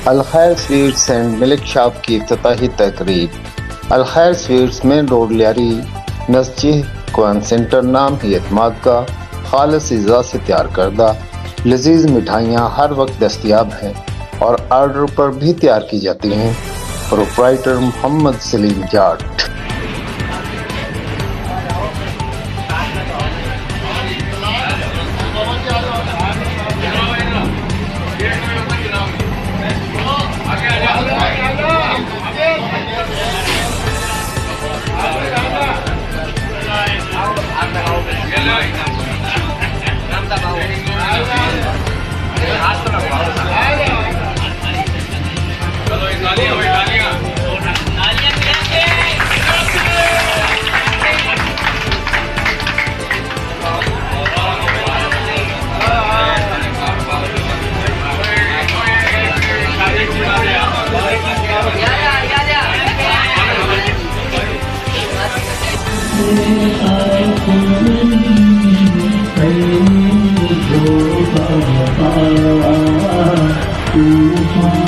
अल खैर sweets and milk shop की इफ्तिताही तकरीब। अल खैर स्वीट्स मेन रोड लियारी नज़दीक क्वान सेंटर नाम ही एतमाद का खालिस अज़ा से तैयार करदा लजीज मिठाइयाँ हर वक्त दस्तियाब हैं और आर्डर पर भी तैयार की जाती हैं। Proprietor Mohammed Salim Jat. Thank you.